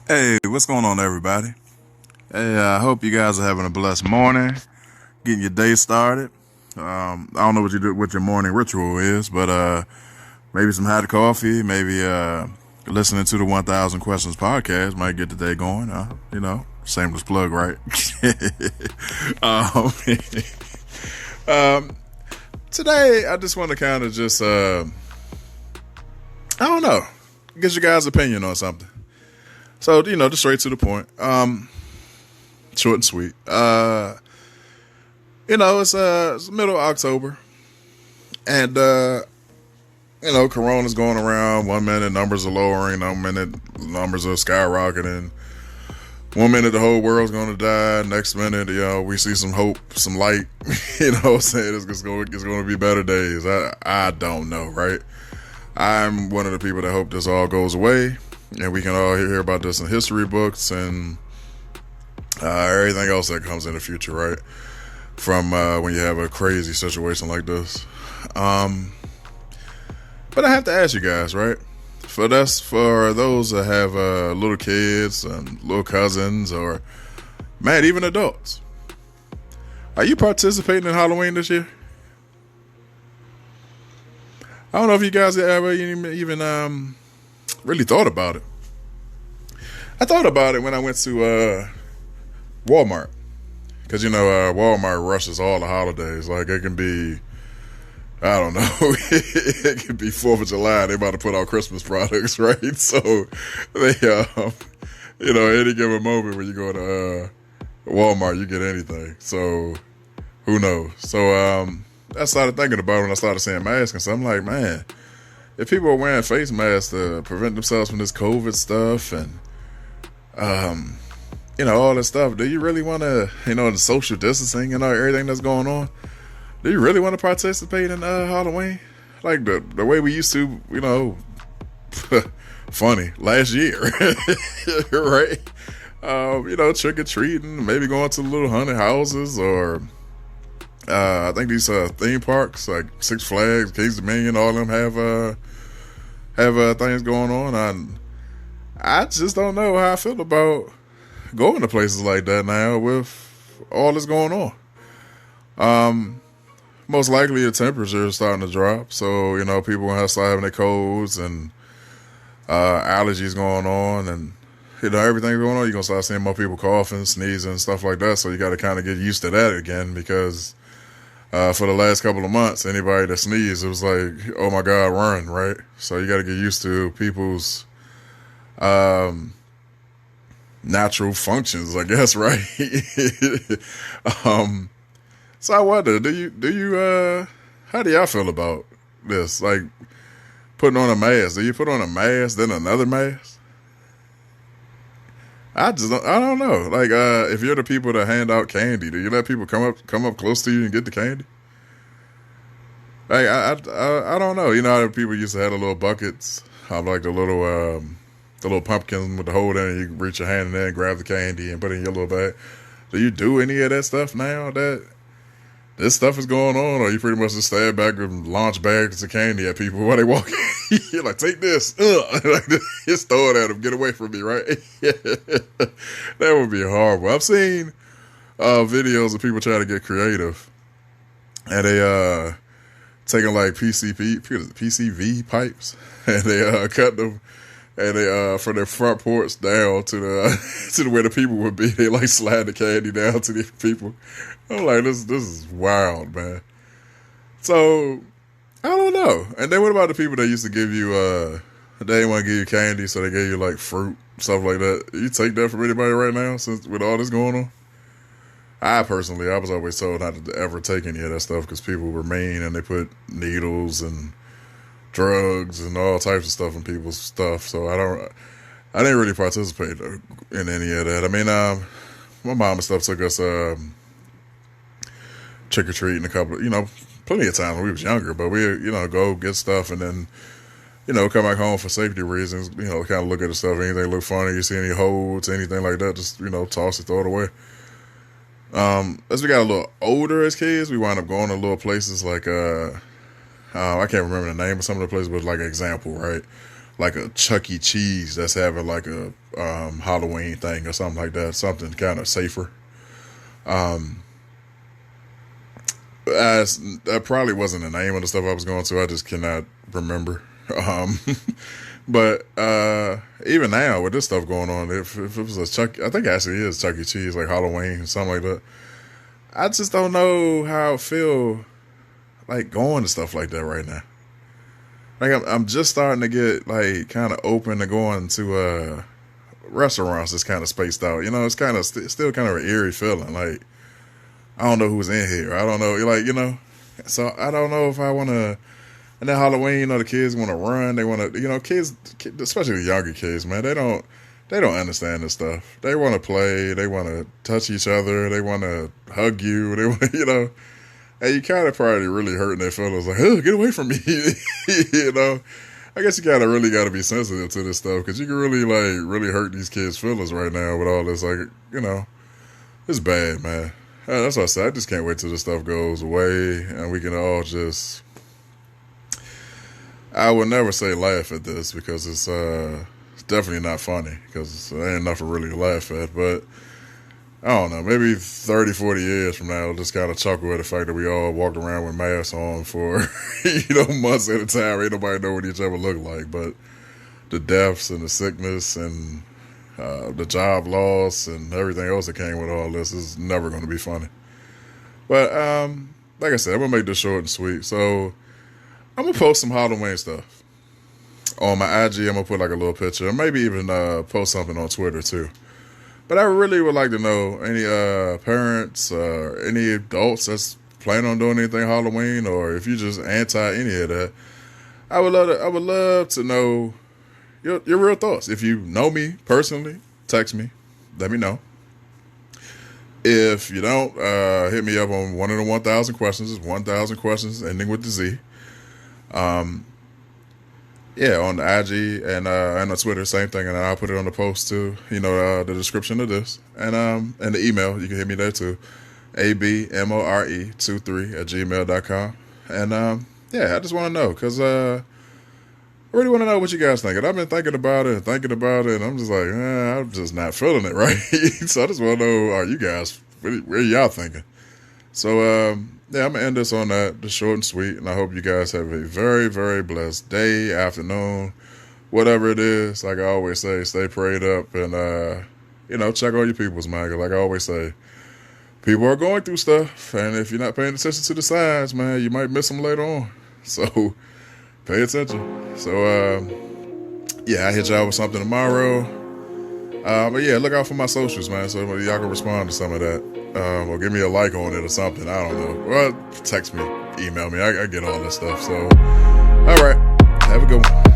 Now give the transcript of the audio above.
Hey, what's going on, everybody? Hey, I hope you guys are having a blessed morning, getting your day started. I don't know what you do, what your morning ritual is, but maybe some hot coffee, maybe listening to the 1,000 Questions podcast might get the day going. Shameless plug, right? um, um, Today, I just want to kind of just, I don't know, get your guys' opinion on something. So, just straight to the point. Short and sweet. It's middle of October. And, Corona's going around. 1 minute numbers are lowering. 1 minute numbers are skyrocketing. 1 minute the whole world's going to die. Next minute, we see some hope, some light. Saying it's going to be better days. I don't know, right? I'm one of the people that hope this all goes away. And we can all hear about this in history books and everything else that comes in the future, right? From when you have a crazy situation like this. But I have to ask you guys, right? For those that have little kids and little cousins or, man, even adults. Are you participating in Halloween this year? I don't know if you guys ever even really thought about it. I thought about it when I went to Walmart. Because, Walmart rushes all the holidays. Like, it can be, I don't know, it could be 4th of July. They about to put out Christmas products, right? So, they, any given moment when you go to Walmart, you get anything. So, who knows? So, I started thinking about it when I started seeing masks and stuff. I'm like, man, if people are wearing face masks to prevent themselves from this COVID stuff and, all this stuff, do you really want to, the social distancing and everything that's going on, do you really want to participate in Halloween? Like the way we used to, funny, last year, right? Trick-or-treating, maybe going to little haunted houses or I think these theme parks like Six Flags, Kings Dominion, all of them have things going on. I just don't know how I feel about going to places like that now with all that's going on. Most likely the temperature is starting to drop, so people will have to start having their colds and allergies going on, and everything going on. You're gonna start seeing more people coughing, sneezing, stuff like that. So you got to kind of get used to that again because. For the last couple of months, anybody that sneezed, it was like, oh my God, run, right? So you got to get used to people's natural functions, I guess, right? So I wonder, how do y'all feel about this? Like putting on a mask. Do you put on a mask, then another mask? I don't know. Like, if you're the people that hand out candy, do you let people come up close to you and get the candy? Like, I don't know. You know how people used to have the little buckets, like the little pumpkin with the hole in it. You can reach your hand in there and grab the candy and put it in your little bag. Do you do any of that stuff now that this stuff is going on, or you pretty much just stand back and launch bags of candy at people while they walk in? You're like, take this. Like, just throw it at them. Get away from me, right? That would be horrible. I've seen videos of people trying to get creative. And they taking like PCV pipes. And they cut them. And they from their front porch down to the to where the people would be. They like slide the candy down to the people. I'm like, this is wild, man. So I don't know. And then what about the people that used to give you they didn't want to give you candy, so they gave you like fruit, stuff like that. You take that from anybody right now, since with all this going on? I was always told not to ever take any of that stuff because people were mean and they put needles and drugs and all types of stuff in people's stuff. So I didn't really participate in any of that. I mean, my mom and stuff took us trick-or-treating plenty of times when we was younger, but we, go get stuff and then, come back home for safety reasons, kind of look at the stuff, anything look funny, you see any holes, anything like that, just, toss it, throw it away. As we got a little older as kids, we wound up going to little places like, I can't remember the name of some of the places, but like example, right? like a Chuck E. Cheese that's having like a Halloween thing or something like that, something kind of safer. That probably wasn't the name of the stuff I was going to. I just cannot remember. Um, but even now with this stuff going on, if it was a I think it actually is Chuck E. Cheese, like Halloween, something like that. I just don't know how I feel like going to stuff like that right now. Like I'm just starting to get like kind of open to going to restaurants that's kind of spaced out. You know, it's kind of still kind of an eerie feeling. Like I don't know who's in here. I don't know, like So I don't know if I want to. And then Halloween, the kids want to run. They want to, kids, especially the younger kids, man. They don't understand this stuff. They want to play. They want to touch each other. They want to hug you. They want, and you kind of probably really hurting their feelings. Like, oh, get away from me, I guess you really got to be sensitive to this stuff because you can really hurt these kids' feelings right now with all this. Like, it's bad, man. That's what I said. I just can't wait till this stuff goes away and we can all just. I would never say laugh at this because it's definitely not funny because there ain't nothing really to laugh at. But I don't know, maybe 30, 40 years from now, I'll just kind of chuckle at the fact that we all walked around with masks on for, months at a time. Ain't nobody know what each other looked like. But the deaths and the sickness and the job loss and everything else that came with all this is never going to be funny. But like I said, I'm going to make this short and sweet. So I'm going to post some Halloween stuff. On my IG, I'm going to put like a little picture. Or maybe even post something on Twitter too. But I really would like to know any parents, any adults that's planning on doing anything Halloween, or if you just anti any of that. I would love to know your real thoughts. If you know me personally, text me. Let me know. If you don't, hit me up on one of the 1,000 questions. It's 1,000 questions ending with the Z. Yeah, on the IG and on Twitter, same thing, and I'll put it on the post too. The description of this, and the email, you can hit me there too, abmore23@gmail.com. And yeah, I just want to know because I really want to know what you guys think. And I've been thinking about it, and I'm just like, I'm just not feeling it right. So I just want to know, are you guys where y'all thinking? So yeah, I'm going to end this on that, just short and sweet, and I hope you guys have a very, very blessed day, afternoon, whatever it is. Like I always say, stay prayed up and, check on your peoples, man. Like I always say, people are going through stuff, and if you're not paying attention to the signs, man, you might miss them later on. So pay attention. So, yeah, I hit y'all with something tomorrow. But yeah, look out for my socials, man, so y'all can respond to some of that. Or give me a like on it or something. I don't know. Well, text me, email me. I get all this stuff. So, all right. Have a good one.